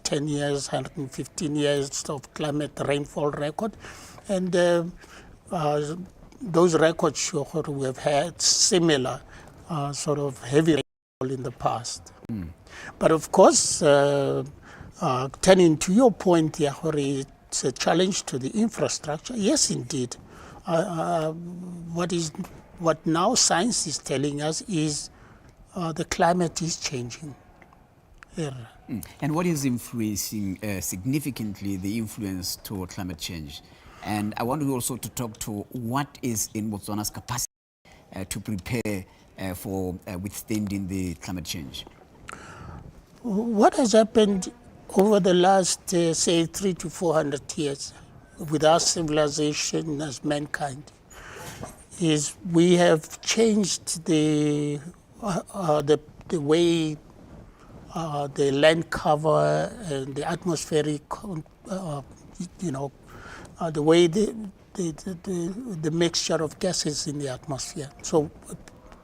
10 years, 115 years of climate rainfall record. And those records show that we have had similar sort of heavy rainfall in the past. But of course, turning to your point, it's a challenge to the infrastructure. Yes, indeed. What now science is telling us is the climate is changing. Yeah. And what is influencing significantly the influence toward climate change? And I want you also to talk to what is in Botswana's capacity to prepare for withstanding the climate change. What has happened over the last, say, 300 to 400 years with our civilization as mankind is we have changed the way the land cover and the atmospheric, the way the mixture of gases in the atmosphere. So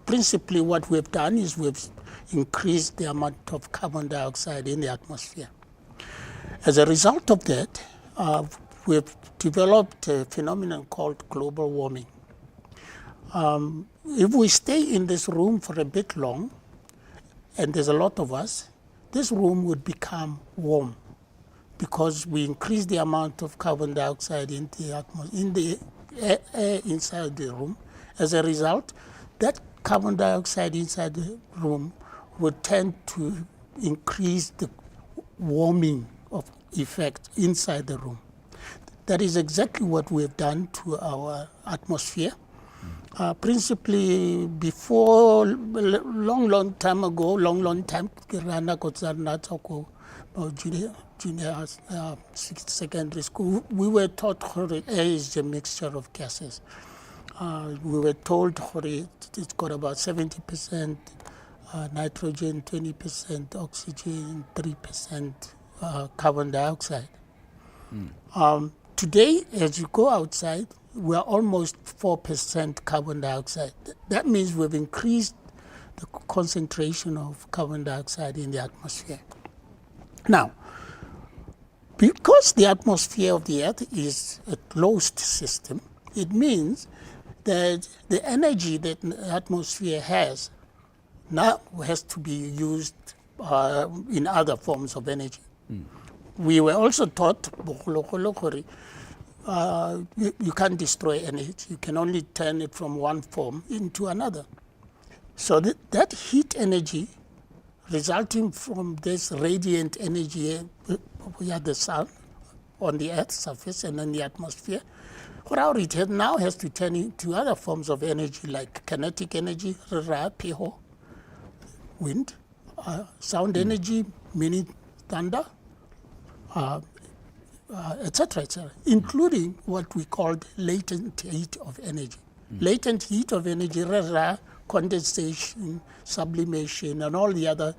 principally what we've done is we've increased the amount of carbon dioxide in the atmosphere. As a result of that, we've developed a phenomenon called global warming. If we stay in this room for a bit long, and there's a lot of us, this room would become warm because we increase the amount of carbon dioxide in the air inside the room. As a result, that carbon dioxide inside the room would tend to increase the warming of effect inside the room. That is exactly what we have done to our atmosphere. Principally, before long time ago, junior secondary school, we were taught that air is a mixture of gases. We were told that it's got about 70% nitrogen, 20% oxygen, 3% carbon dioxide. Today, as you go outside, we are almost 4% carbon dioxide. That means we've increased the concentration of carbon dioxide in the atmosphere. Now, because the atmosphere of the Earth is a closed system, it means that the energy that the atmosphere has now has to be used in other forms of energy. We were also taught you can't destroy energy. You can only turn it from one form into another. So that heat energy resulting from this radiant energy the sun on the Earth's surface and in the atmosphere, it now has to turn into other forms of energy like kinetic energy, wind, sound energy, meaning thunder, etc., including what we called latent heat of energy. Latent heat of energy, condensation, sublimation, and all the other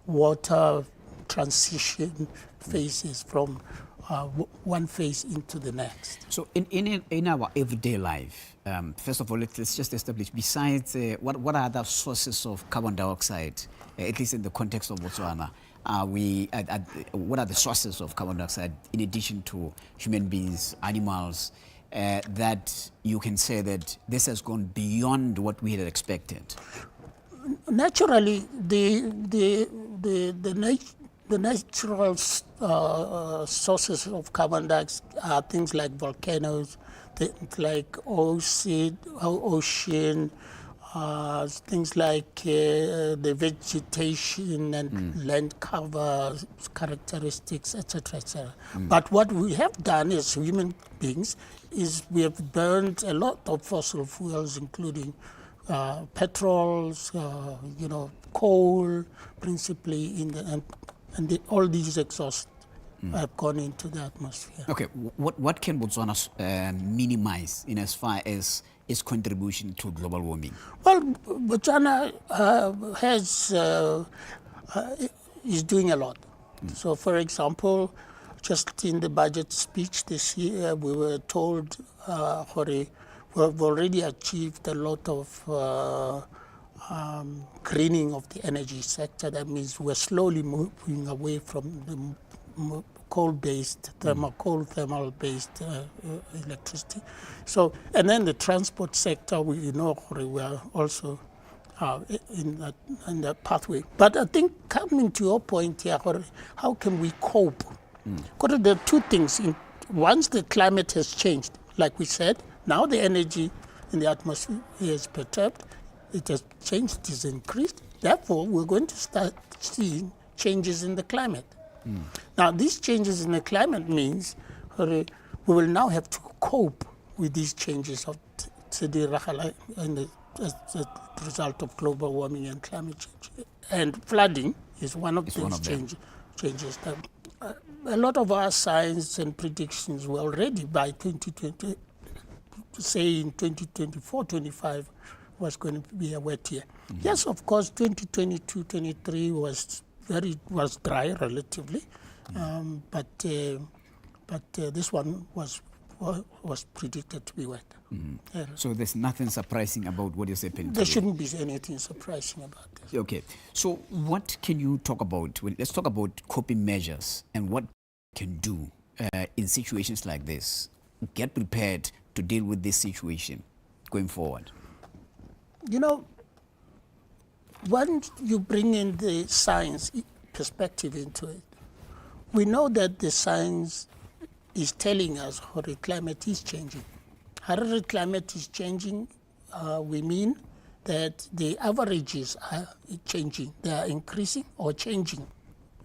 water transition phases from one phase into the next. So in our everyday life, first of all, let's just establish, besides what are the sources of carbon dioxide, at least in the context of Botswana, what are the sources of carbon dioxide in addition to human beings, animals, that you can say that this has gone beyond what we had expected? Naturally, the natural sources of carbon dioxide are things like volcanoes, things like ocean, things like the vegetation and land cover characteristics, etc., etc. But what we have done as human beings is we have burned a lot of fossil fuels, including petrols, coal, principally, and all these exhausts have gone into the atmosphere. Okay, what can Botswana minimize in as far as its contribution to global warming? Well, Botswana is doing a lot. So, for example, just in the budget speech this year, we were told we have already achieved a lot of greening of the energy sector. That means we're slowly moving away from the coal-based, thermal-based electricity. So, and then the transport sector, we know we are also in that pathway. But I think coming to your point here, how can we cope? Because there are two things. Once the climate has changed, like we said, now the energy in the atmosphere is perturbed, it has changed, it is increased. Therefore, we're going to start seeing changes in the climate. Now, these changes in the climate means we will now have to cope with these changes of as a result of global warming and climate change. And flooding is one of those changes. A lot of our science and predictions were already by 2020, say in 2024, 25 was going to be a wet year. Yes, of course, 2022, 23 was dry relatively, but this one was predicted to be wet. So there's nothing surprising about what is happening. There shouldn't be anything surprising about this. Okay, so what can you talk about? Well, let's talk about coping measures and what we can do in situations like this. Get prepared to deal with this situation going forward. You know, once you bring in the science perspective into it, we know that the science is telling us how the climate is changing. How the climate is changing, we mean that the averages are changing. They are increasing or changing.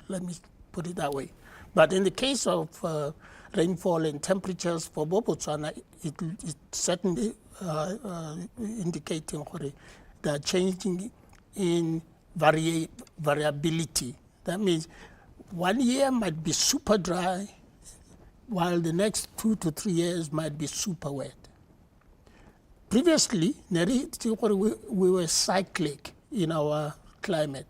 Let me put it that way. But in the case of rainfall and temperatures for Botswana, it certainly indicating they are changing in variability. That means 1 year might be super dry, while the next 2 to 3 years might be super wet. Previously, we were cyclic in our climate.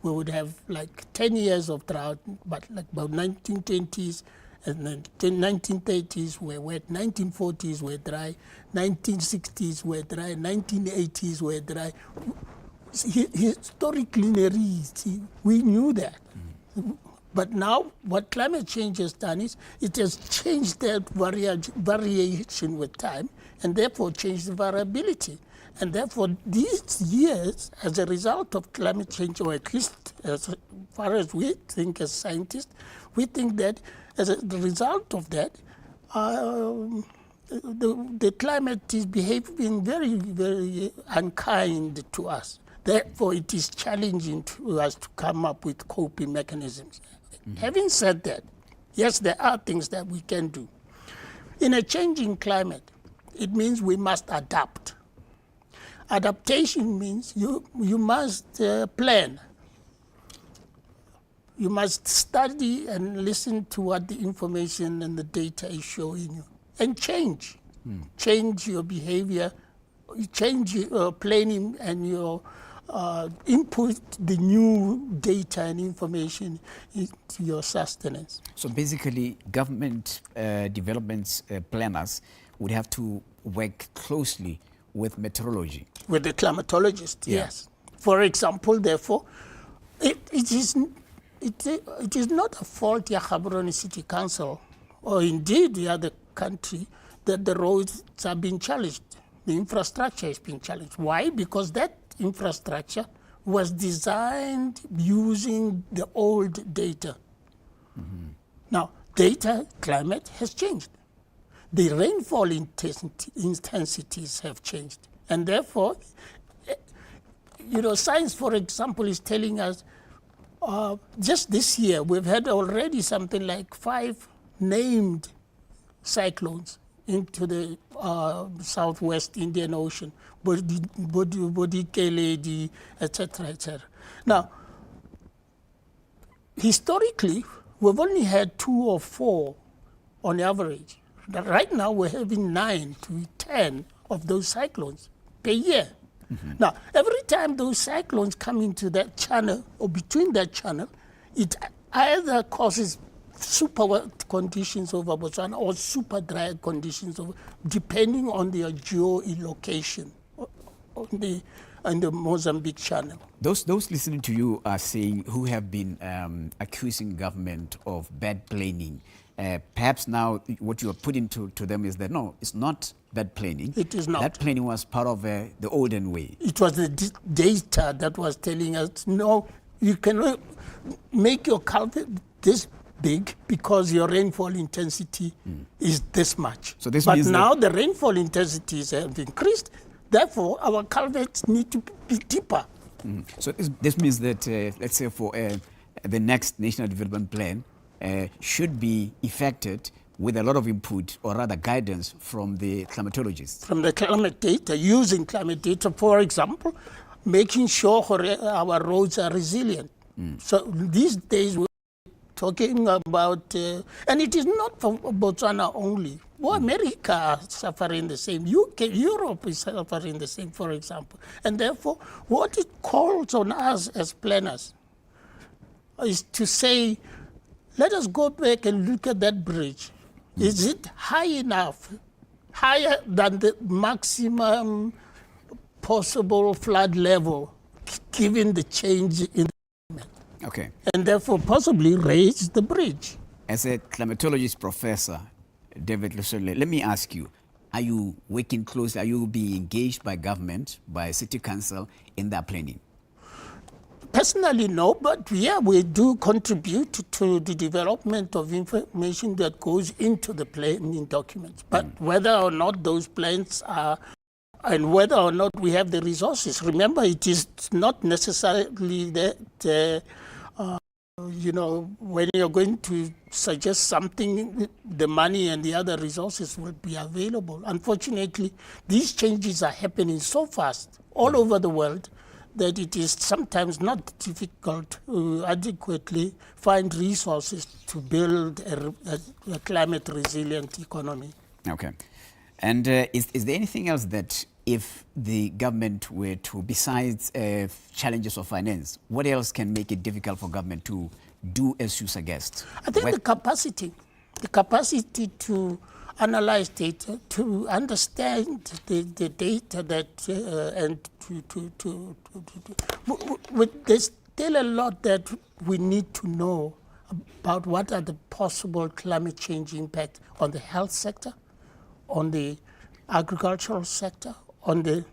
We would have like 10 years of drought, but like about 1920s and then 1930s were wet, 1940s were dry, 1960s were dry, 1980s were dry. Historically, we knew that. But now, what climate change has done is it has changed that variation with time, and therefore changed the variability. And therefore, these years, as a result of climate change, or at least as far as we think as scientists, we think that as a result of that, the climate is behaving very, very unkind to us. Therefore, it is challenging to us to come up with coping mechanisms. Having said that, yes, there are things that we can do. In a changing climate, it means we must adapt. Adaptation means you must plan. You must study and listen to what the information and the data is showing you, and change. Change your behavior, change your planning and your input the new data and information into your sustenance. So basically, government development planners would have to work closely with meteorology. With the climatologist, yes. For example, therefore, it is not a fault of Gaborone City Council, or indeed the other country, that the roads are being challenged. The infrastructure is being challenged. Why? Because that infrastructure was designed using the old data. Now, climate has changed. The rainfall intensities have changed. And therefore, science, for example, is telling us just this year, we've had already something like 5 named cyclones into the southwest Indian Ocean, Odirile, etc., etc. Now, historically, we've only had 2 or 4 on average. Right now, we're having 9 to 10 of those cyclones per year. Now, every time those cyclones come into that channel or between that channel, it either causes super wet conditions over Botswana or super dry conditions, depending on their geo-location, on the and the Mozambique Channel. Those listening to you are saying, who have been accusing government of bad planning. Perhaps now what you are putting to them is that, no, it's not bad planning. It is not. That planning was part of the olden way. It was the data that was telling us, no, you cannot make your culvert this big because your rainfall intensity is this much. So this but means now the rainfall intensities have increased. Therefore, our culverts need to be deeper. So this means that, let's say, for the next National Development Plan should be effected with a lot of input, or rather guidance, from the climatologists. From the climate data, using climate data, for example, making sure our roads are resilient. So these days we're talking about, and it is not for Botswana only. Well, America are suffering the same. UK, Europe is suffering the same, for example. And therefore, what it calls on us as planners is to say, let us go back and look at that bridge. Is it high enough, higher than the maximum possible flood level, given the change in the climate? Okay. And therefore possibly raise the bridge. As a climatologist professor, David Lesolle, let me ask you, are you working closely, are you being engaged by government, by city council in that planning? Personally, no, but yeah, we do contribute to the development of information that goes into the planning documents. But whether or not those plans are, and whether or not we have the resources, remember, it is not necessarily that, you know, when you're going to suggest something, the money and the other resources will be available. Unfortunately, these changes are happening so fast all over the world that it is sometimes not difficult to adequately find resources to build a climate resilient economy. Okay. And is there anything else that, if the government were to, besides challenges of finance, what else can make it difficult for government to do as you suggest? I think the capacity to analyze data, to understand the data that, and there's still a lot that we need to know about what are the possible climate change impact on the health sector, on the agricultural sector, on the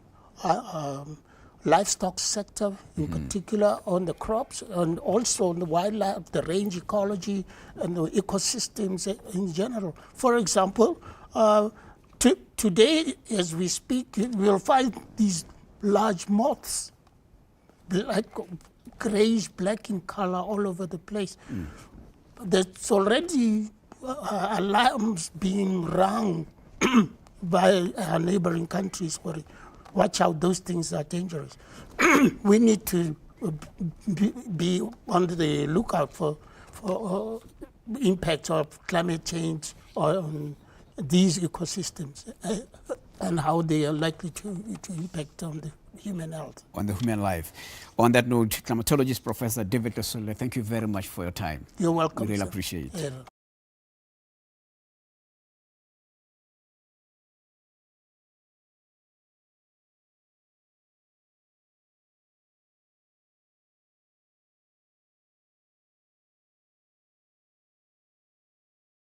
livestock sector in particular, on the crops, and also on the wildlife, the range ecology, and the ecosystems in general. For example, today, as we speak, we'll find these large moths, like grayish black in color all over the place. There's already alarms being rung by our neighboring countries for it. Watch out, those things are dangerous. We need to be on the lookout for impacts of climate change on these ecosystems and how they are likely to impact on the human health. On the human life. On that note, climatologist Professor David Lesolle, thank you very much for your time. You're welcome. We really appreciate it. Yeah.